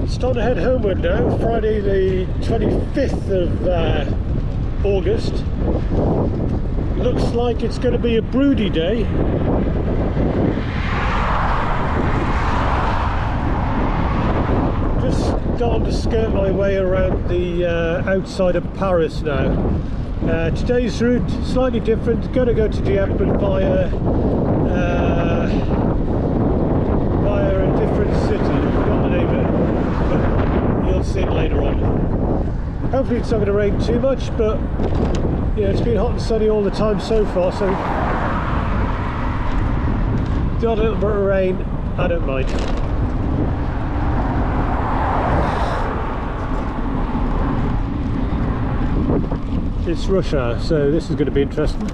It's time to head homeward now, Friday the 25th of August. Looks like it's going to be a broody day. Just starting to skirt my way around the outside of Paris now. Today's route slightly different, going to go to Dieppe via a different city. I forgot the name of it, but you'll see it later on. Hopefully it's not going to rain too much, but yeah, it's been hot and sunny all the time so far, so got a little bit of rain, I don't mind. It's rush hour, so this is going to be interesting.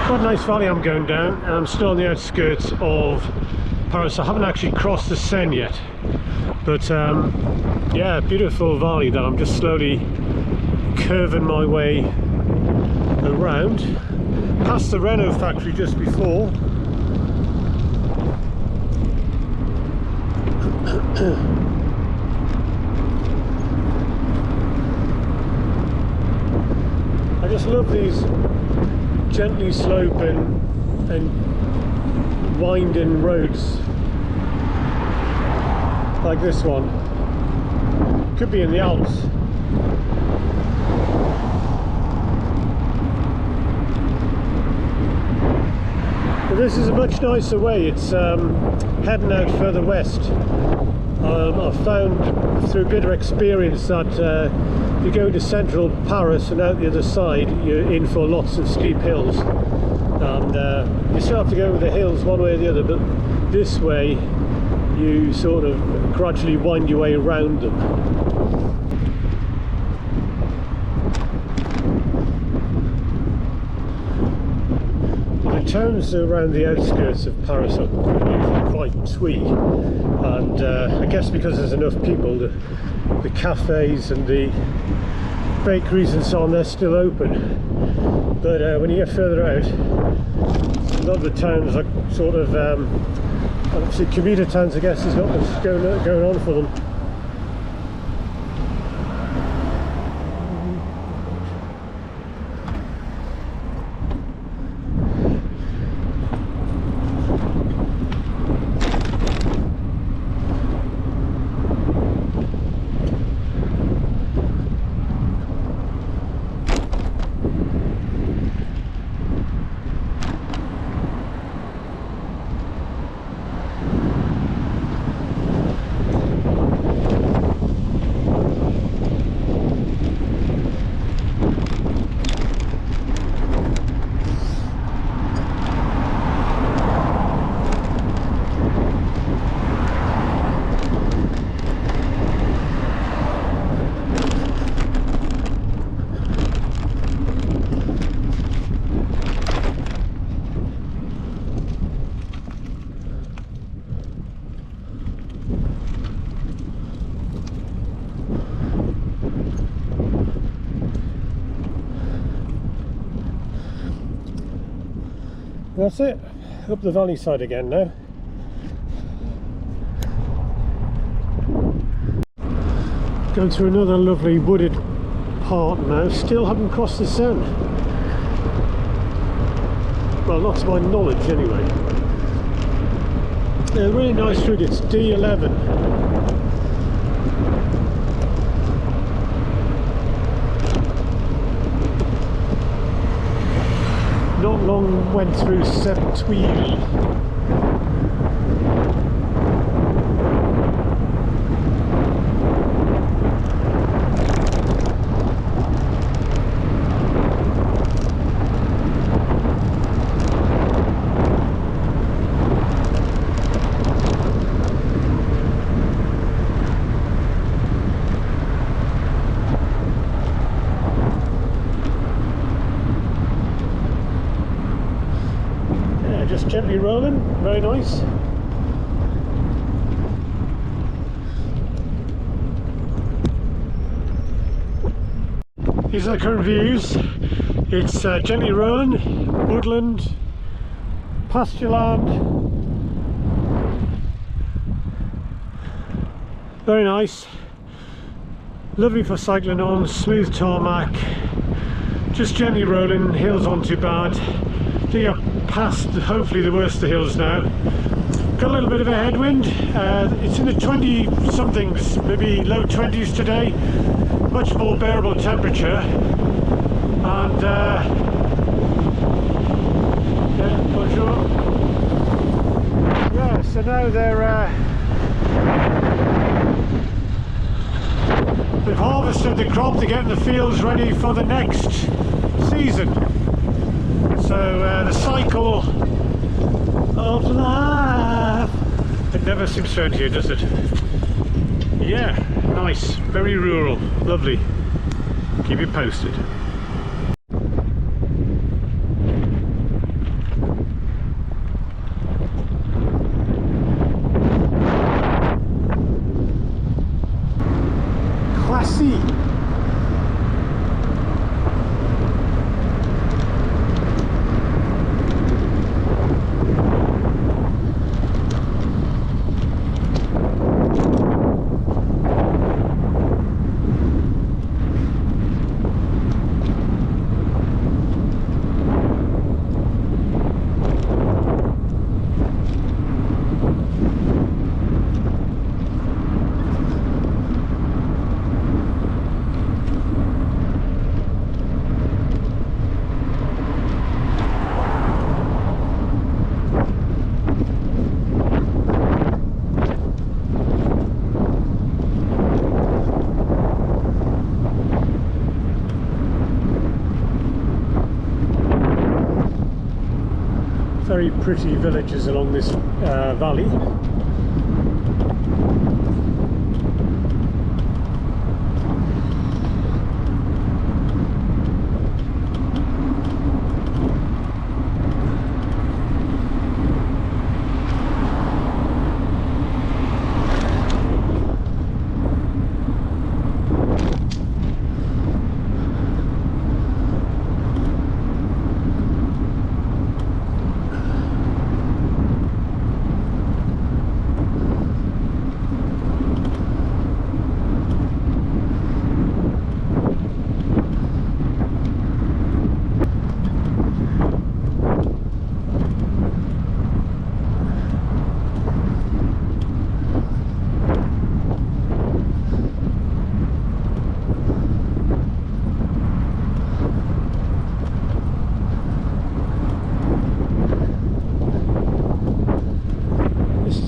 Quite a nice valley I'm going down, and I'm still on the outskirts of Paris. I haven't actually crossed the Seine yet, but yeah, beautiful valley that I'm just slowly curving my way around. Past the Renault factory just before. I just love these gently sloping and winding roads like this one. Could be in the Alps. But this is a much nicer way. It's heading out further west. I've found through bitter experience that if you go to central Paris and out the other side, you're in for lots of steep hills, and you still have to go over the hills one way or the other, but this way you sort of gradually wind your way around them. The towns around the outskirts of Paris are usually quite twee, and I guess because there's enough people, the cafes and the bakeries and so on, they're still open. But when you get further out, a lot of the towns are sort of obviously commuter towns, I guess. There's not much going on for them. That's it, up the valley side again now. Going through another lovely wooded part now, still haven't crossed the Seine. Well, not to my knowledge anyway. Yeah, really nice route, it's D11. Not long went through Septuil. rolling, very nice. These are the current views. It's gently rolling, woodland, pasture land. Very nice. Lovely for cycling on, smooth tarmac. Just gently rolling, hills aren't too bad. I think I've passed hopefully the worst of the hills now. Got a little bit of a headwind. It's in the 20 somethings, maybe low 20s today. Much more bearable temperature. And yeah, bonjour. Yeah, so now they've harvested the crop to get the fields ready for the next season. So the cycle of life, it never seems to end here, does it? Yeah, nice, very rural, lovely. Keep you posted. Classy. Very pretty villages along this valley.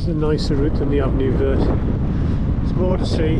A nicer route than the Avenue Vert. There's more to see.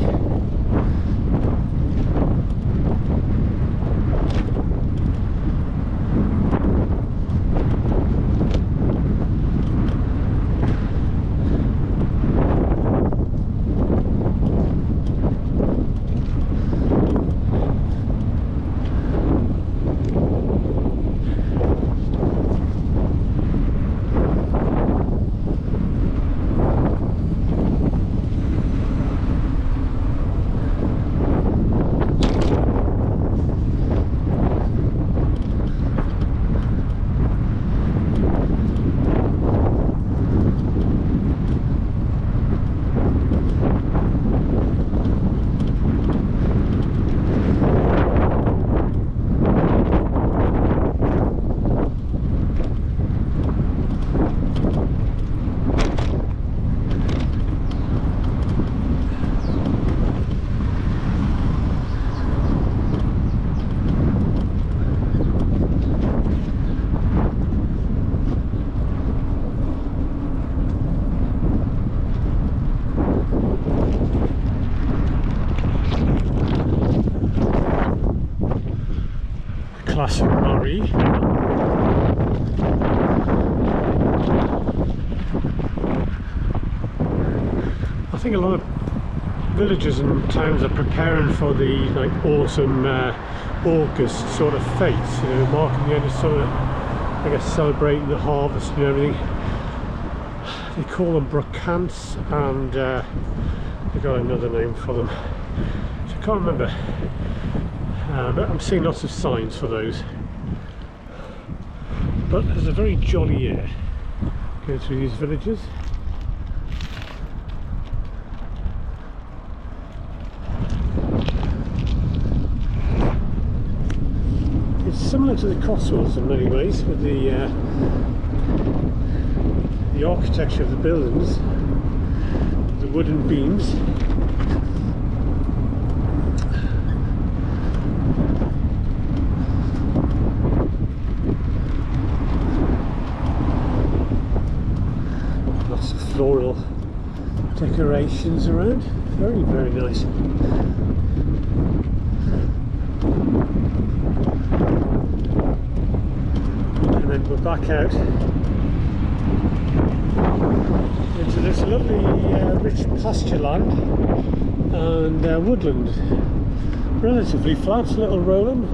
Classic Paris. I think a lot of villages and towns are preparing for the autumn August sort of fete, marking the end of summer, I guess celebrating the harvest and everything. They call them brocants, and they've got another name for them, which I can't remember. But I'm seeing lots of signs for those. But there's a very jolly air going through these villages. It's similar to the Cotswolds in many ways, with the architecture of the buildings, the wooden beams. Lots of floral decorations around. Very, very nice. And then we're back out into this lovely rich pasture land and woodland. Relatively flat, little rolling.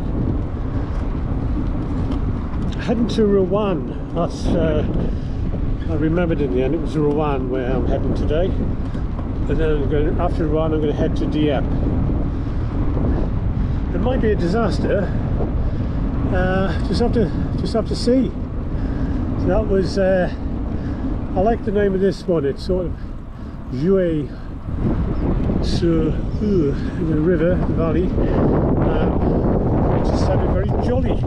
Heading to Rouen. That's I remembered in the end it was Rouen where I'm heading today. And then after Rouen I'm going to head to Dieppe. It might be a disaster. Just have to see. So that was I like the name of this one. It's sort of Jouer sur the river, the valley. Just sounded very jolly.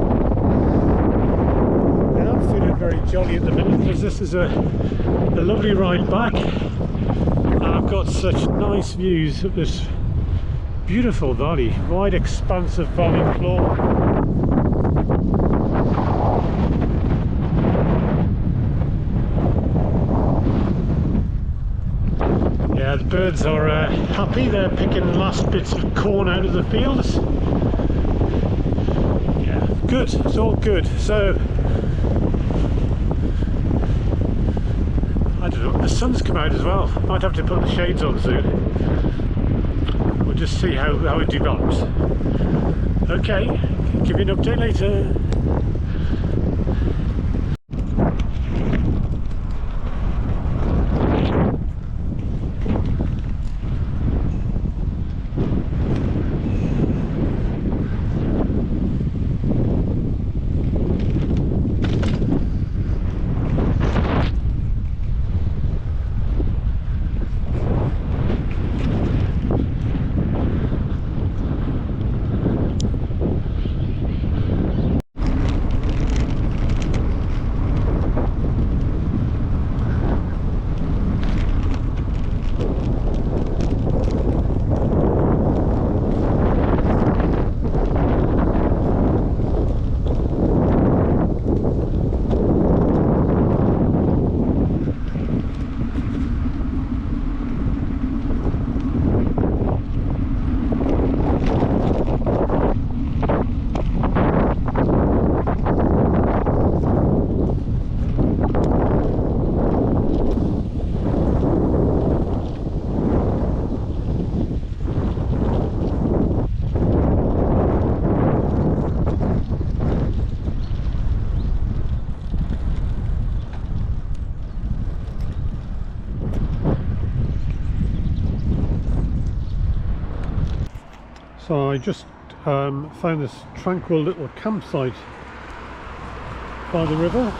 And I'm feeling very jolly at the minute because this is a lovely ride back. And I've got such nice views of this beautiful valley, wide expansive valley floor. Yeah, the birds are happy. They're picking the last bits of corn out of the fields. Yeah, good. It's all good. So, I don't know. The sun's come out as well. Might have to put the shades on soon. We'll just see how it develops. Okay, give you an update later. So I just found this tranquil little campsite by the river.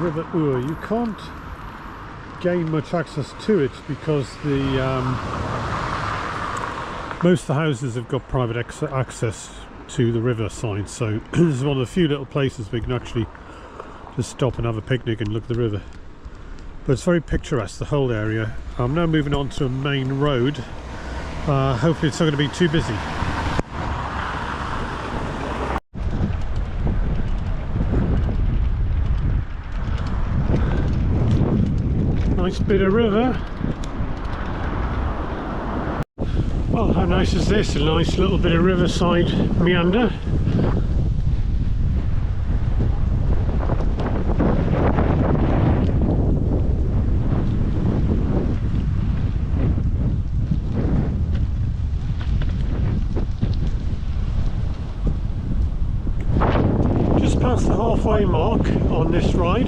River Ur. You can't gain much access to it because the most of the houses have got private access to the river side, so this is one of the few little places we can actually just stop and have a picnic and look at the river. But it's very picturesque, the whole area. I'm now moving on to a main road. Hopefully it's not going to be too busy. Nice bit of river. Well, how nice is this? A nice little bit of riverside meander. on this ride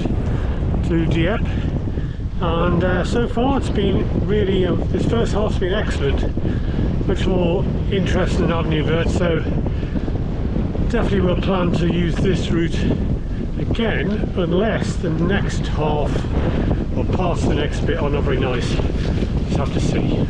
to Dieppe, and so far it's been really, this first half's been excellent, much more interesting than Avenue Verte, so definitely we'll plan to use this route again, unless the next half or parts of the next bit are not very nice. Just have to see.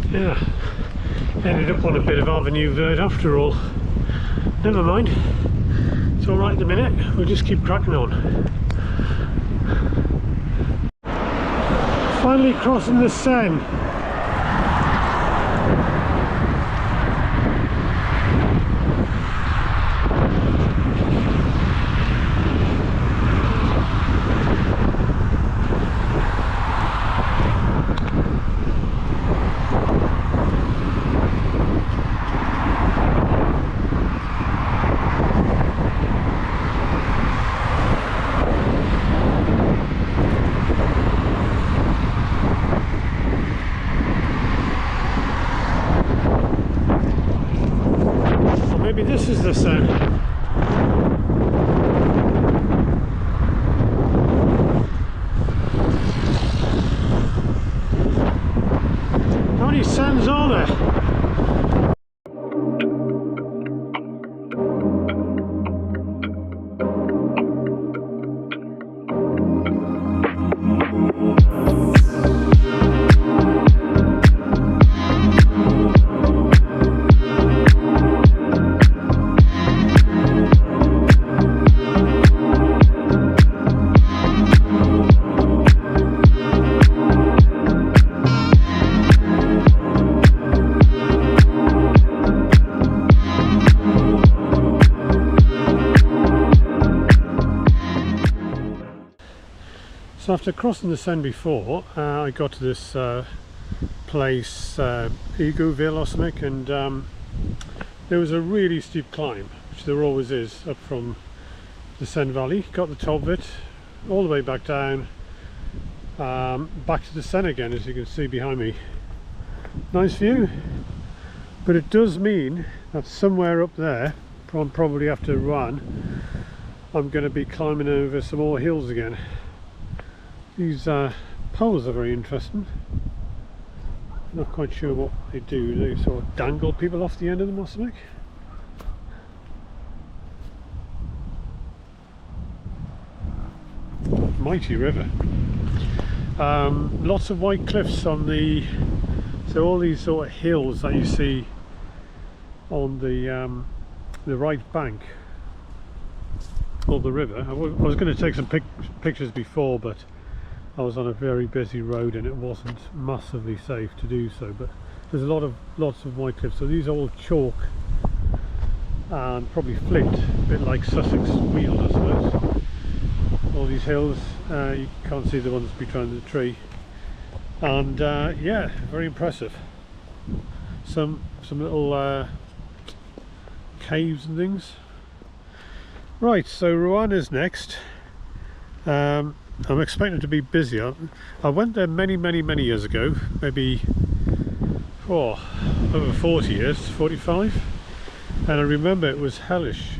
Yeah, ended up on a bit of Avenue Verte after all. Never mind, it's alright at the minute, we'll just keep cracking on. Finally crossing the Seine. Maybe this is the Seine. How many Seines are there? So after crossing the Seine before, I got to this place, Egouville or something, and there was a really steep climb, which there always is, up from the Seine Valley. Got the top of it, all the way back down, back to the Seine again, as you can see behind me. Nice view, but it does mean that somewhere up there, probably after Rouen, I'm going to be climbing over some more hills again. These poles are very interesting. Not quite sure what they do. They sort of dangle people off the end of them or something. Mighty river. Lots of white cliffs on the, so all these sort of hills that you see on the right bank of the river. I was going to take some pictures before, but I was on a very busy road and it wasn't massively safe to do so, but there's lots of white cliffs. So these are all chalk and probably flint, a bit like Sussex Weald, I suppose. All these hills, you can't see the ones behind the tree, and yeah, very impressive. Some little caves and things. Right, so Rouen is next. I'm expecting to be busier. I went there many years ago, maybe over 40 years, 45, and I remember it was hellish,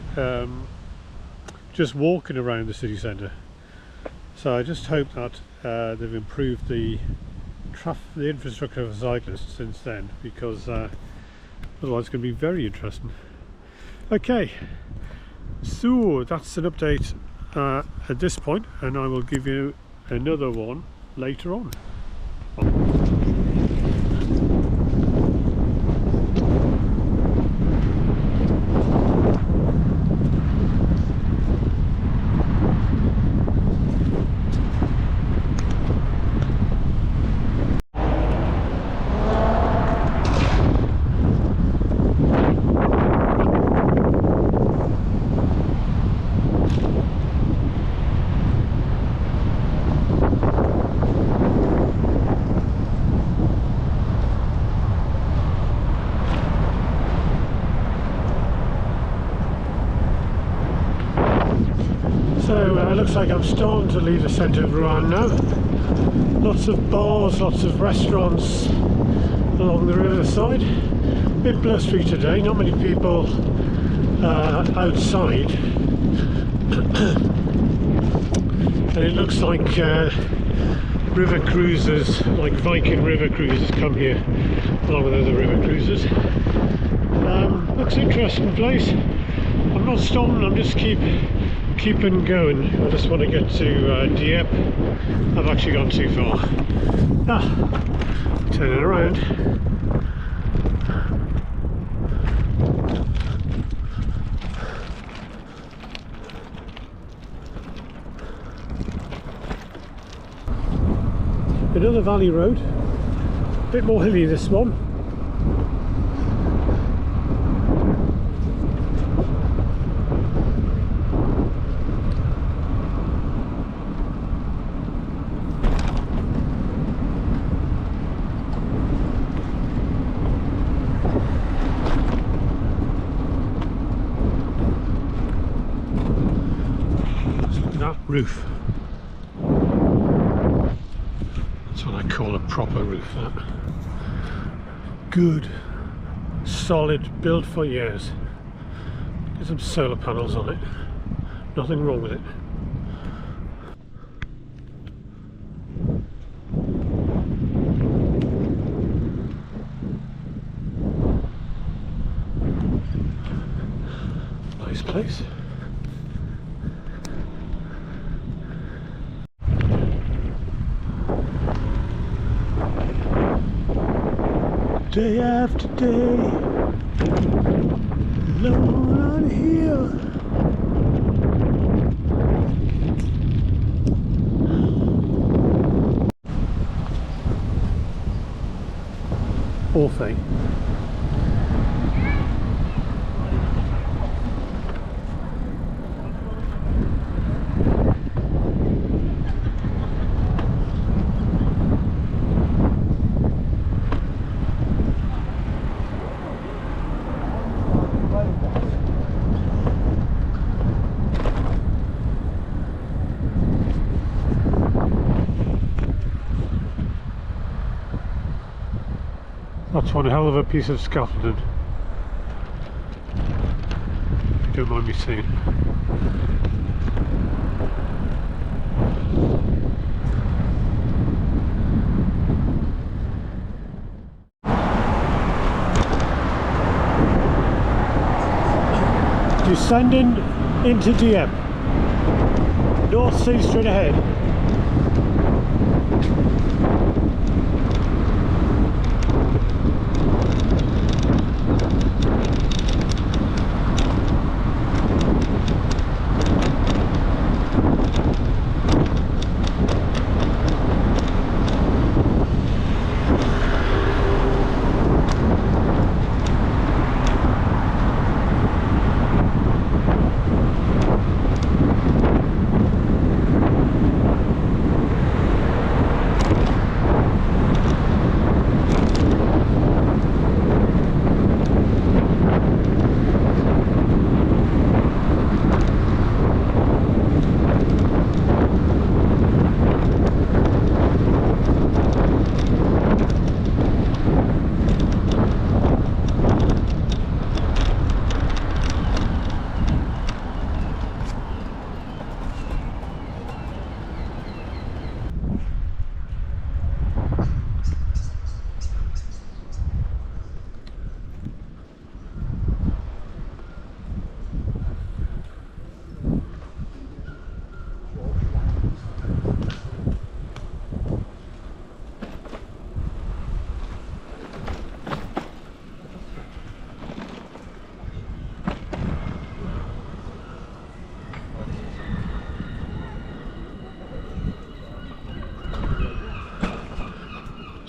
just walking around the city centre. So I just hope that they've improved the infrastructure for cyclists since then, because otherwise it's going to be very interesting. Okay, so that's an update at this point, and I will give you another one later on. So it looks like I'm starting to leave the centre of Rouen now. Lots of bars, lots of restaurants along the riverside. A bit blustery today, not many people outside. And it looks like river cruisers, like Viking river cruisers, come here along with other river cruisers. Looks an interesting place. I'm not stopping, I'm just keeping going. I just want to get to Dieppe. I've actually gone too far. Turning around. Another valley road, a bit more hilly this one. Let's look at that roof. Call a proper roof, that. Good, solid, built for years. Get some solar panels on it. Nothing wrong with it. Nice place. Day after day, alone on here. Orphe. That's one hell of a piece of scaffolding, if you don't mind me saying. Descending into Dieppe, North Sea straight ahead.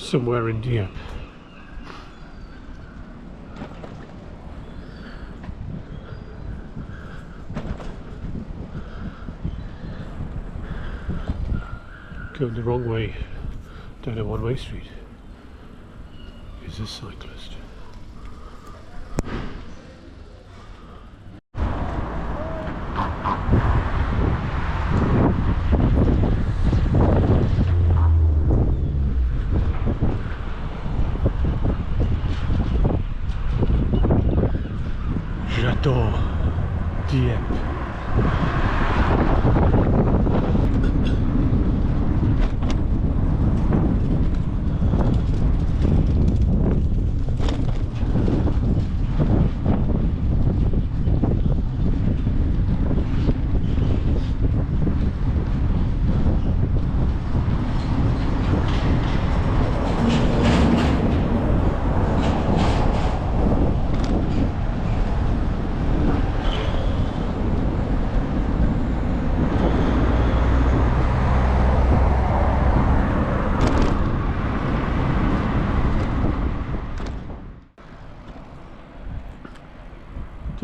Somewhere in Dieppe. Going the wrong way down a one-way street is a cyclist.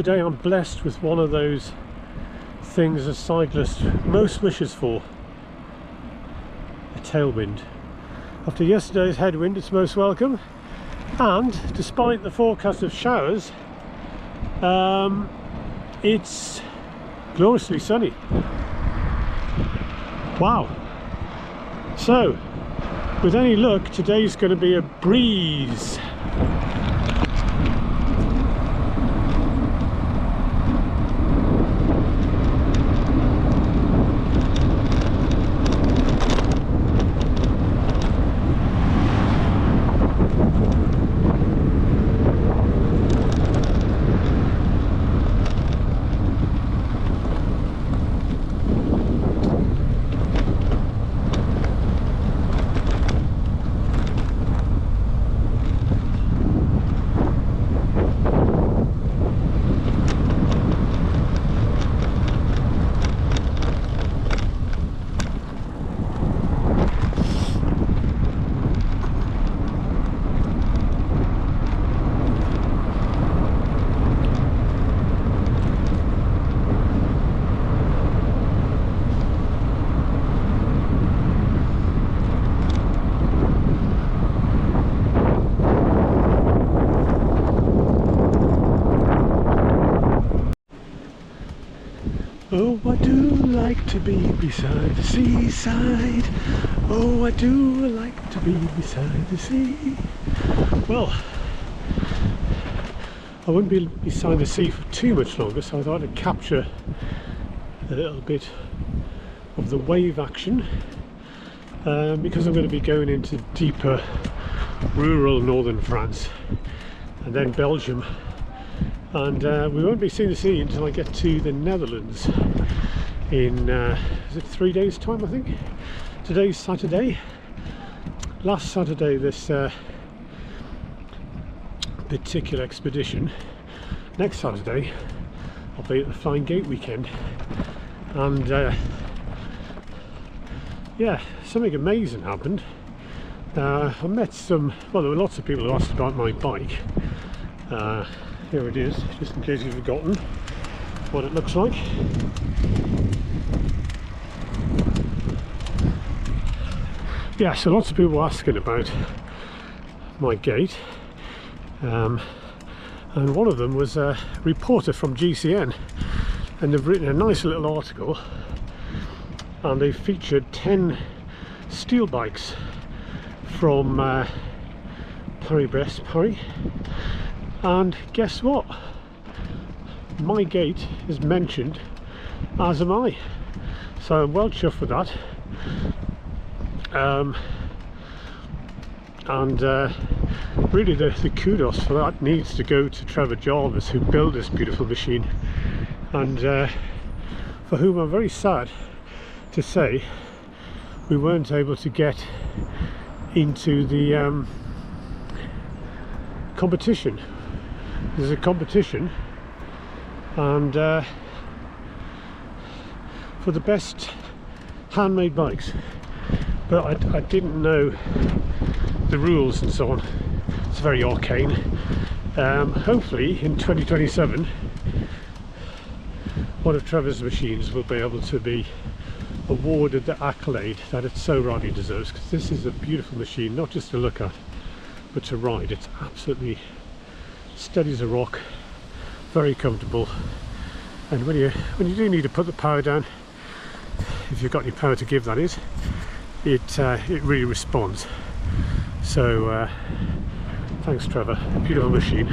Today I'm blessed with one of those things a cyclist most wishes for: a tailwind. After yesterday's headwind, it's most welcome, and despite the forecast of showers, it's gloriously sunny. Wow. So with any luck, today's going to be a breeze. Oh, I do like to be beside the seaside. Oh, I do like to be beside the sea. Well, I wouldn't be beside the sea for too much longer, so I thought I'd capture a little bit of the wave action, because I'm going to be going into deeper rural northern France and then Belgium. And we won't be seeing the sea until I get to the Netherlands in, is it 3 days time, I think? Today's Saturday. Last Saturday, this particular expedition. Next Saturday, I'll be at the Flying Gate weekend. And yeah, something amazing happened. I met some, well, there were lots of people who asked about my bike. Here it is, just in case you've forgotten what it looks like. Yeah, so lots of people were asking about my gate, and one of them was a reporter from GCN, and they've written a nice little article, and they featured 10 steel bikes from Paris-Brest-Paris. And guess what? My gate is mentioned, as am I. So I'm well chuffed with that. Really the kudos for that needs to go to Trevor Jarvis, who built this beautiful machine, and for whom I'm very sad to say we weren't able to get into the competition. There's a competition, and for the best handmade bikes, but I didn't know the rules and so on. It's very arcane. Hopefully in 2027 one of Trevor's machines will be able to be awarded the accolade that it so rightly deserves, because this is a beautiful machine, not just to look at but to ride. It's absolutely steady as a rock, very comfortable, and when you do need to put the power down, if you've got any power to give, that is, it really responds. So thanks Trevor, beautiful machine.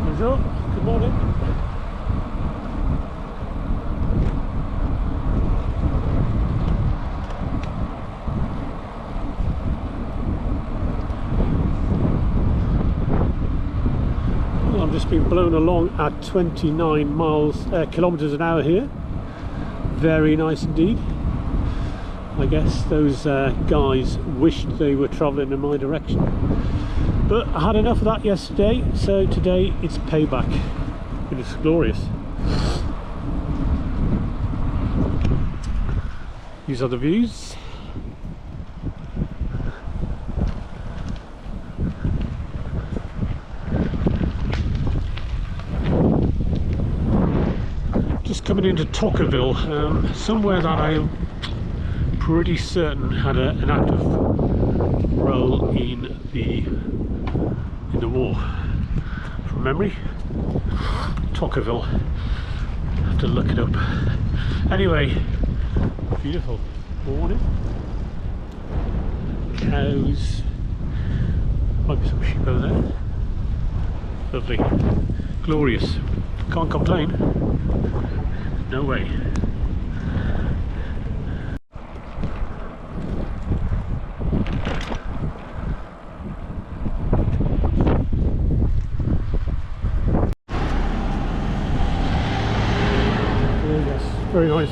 Bonjour, good morning. Just been blown along at 29 kilometers an hour here. Very nice indeed. I guess those guys wished they were travelling in my direction, but I had enough of that yesterday, so today it's payback. It is glorious. These are the views. Just coming into Tocqueville, somewhere that I'm pretty certain had an active role in the war. From memory, Tocqueville. Have to look it up. Anyway, beautiful morning. Cows. Might be some sheep over there. Lovely, glorious. Can't complain. No way. Very nice.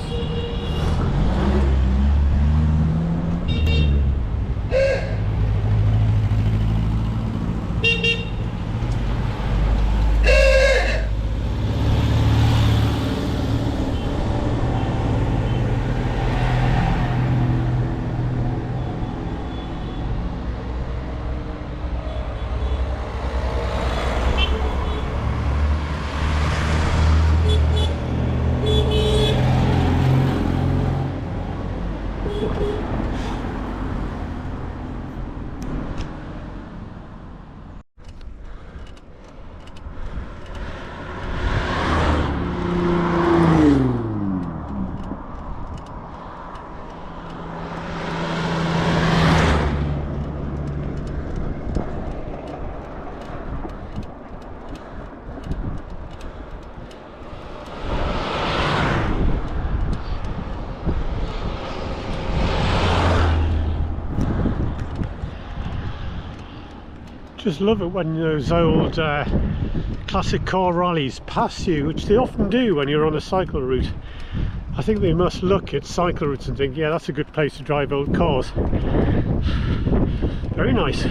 Just love it when those old classic car rallies pass you, which they often do when you're on a cycle route. I think they must look at cycle routes and think, yeah, that's a good place to drive old cars. Very nice.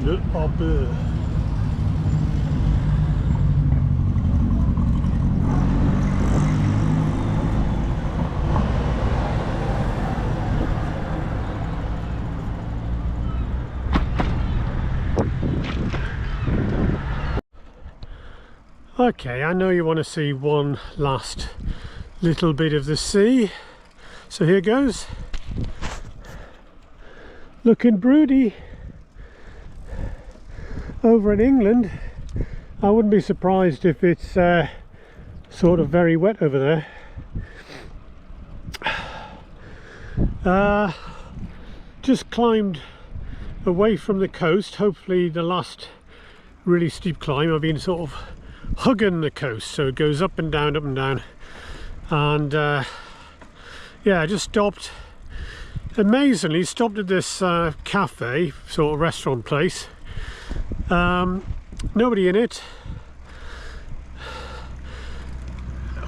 Le Harbeur. Okay, I know you want to see one last little bit of the sea, so here goes. Looking broody. Over in England, I wouldn't be surprised if it's sort of very wet over there. Just climbed away from the coast, hopefully the last really steep climb. I've been sort of hugging the coast, so it goes up and down, and yeah, I just stopped, amazingly stopped at this cafe, sort of restaurant place. Nobody in it.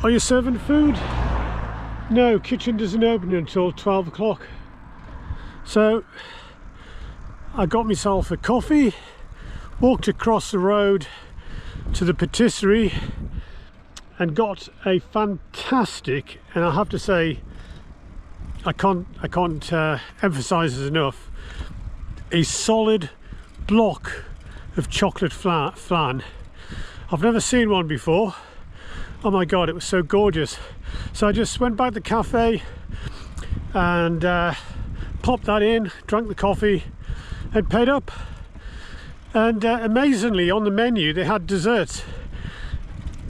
Are you serving food? No, kitchen doesn't open until 12 o'clock. So I got myself a coffee, walked across the road to the patisserie and got a fantastic, and I have to say, I can't emphasize this enough, a solid block of chocolate flan. I've never seen one before. Oh my god, it was so gorgeous. So I just went back to the cafe and popped that in, drank the coffee and paid up. And amazingly, on the menu they had desserts.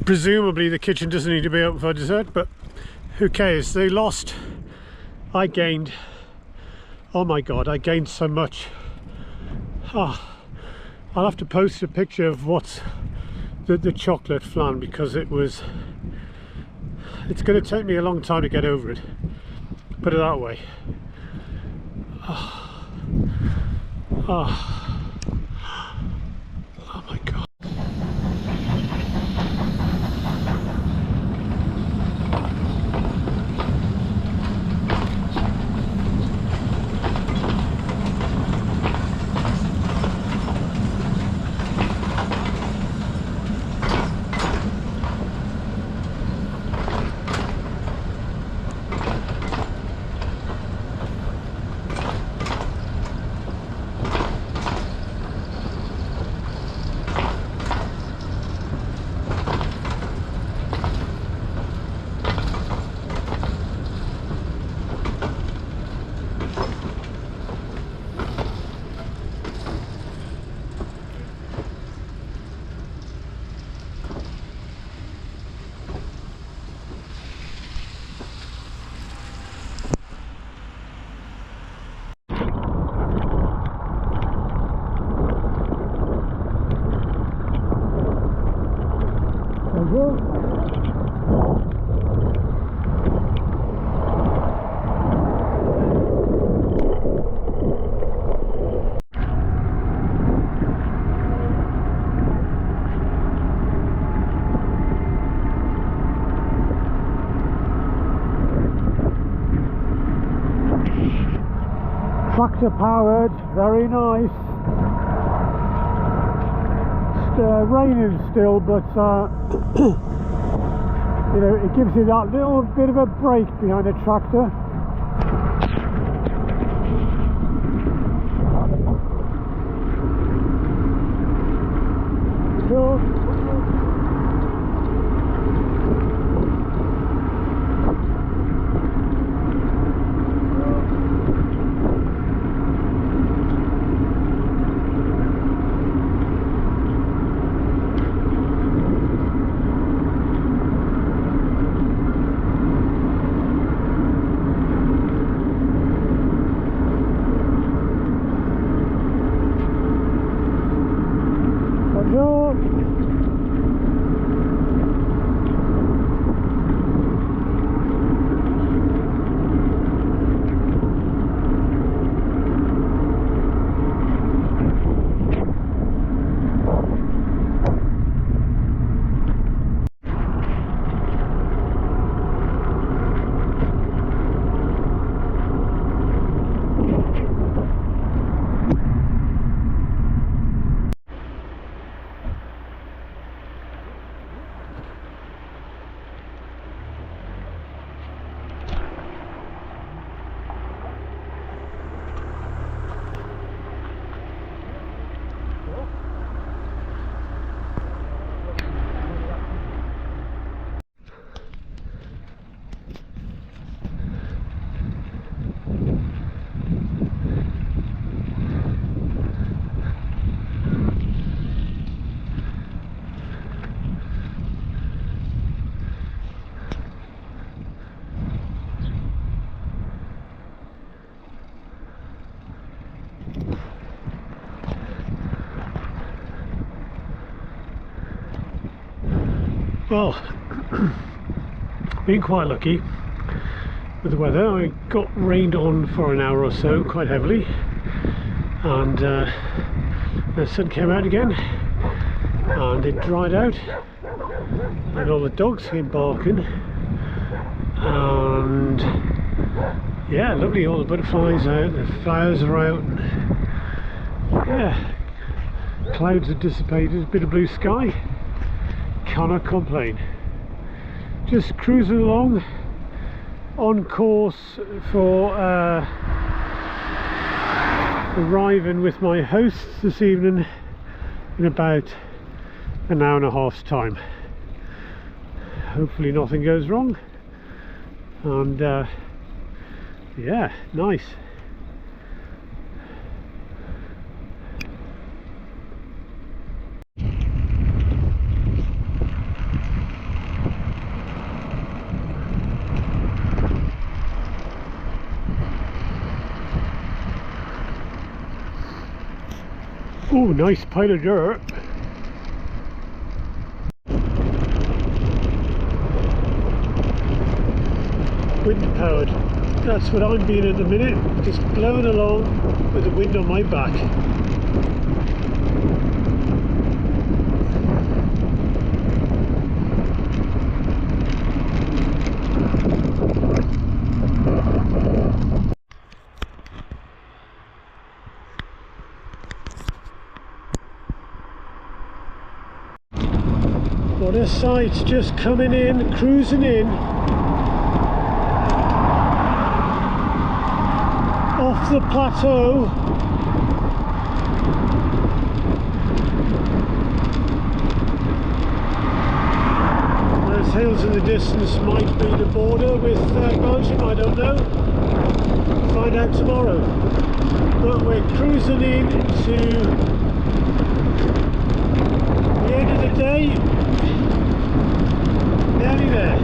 Presumably the kitchen doesn't need to be open for dessert, but who cares? They lost, I gained. Oh my god, I gained so much. I'll have to post a picture of what's the chocolate flan, because it's going to take me a long time to get over it, put it that way. Oh my god. Tractor powered, very nice. Raining still, but you know, it gives you that little bit of a break behind a tractor. Well, been quite lucky with the weather. I got rained on for an hour or so, quite heavily, and the sun came out again and it dried out and all the dogs came barking, And yeah, lovely, all the butterflies out, the flowers are out, and yeah, clouds have dissipated, a bit of blue sky, cannot complain. Just cruising along on course for arriving with my hosts this evening in about an hour and a half's time. Hopefully nothing goes wrong, and yeah, nice. Oh, nice pile of dirt. Wind powered. That's what I'm being at the minute, just blowing along with the wind on my back. What a sight, just coming in, cruising in off the plateau. Those hills in the distance might be the border with Belgium, I don't know. Find out tomorrow. But we're cruising in to the end of the day. Nearly there.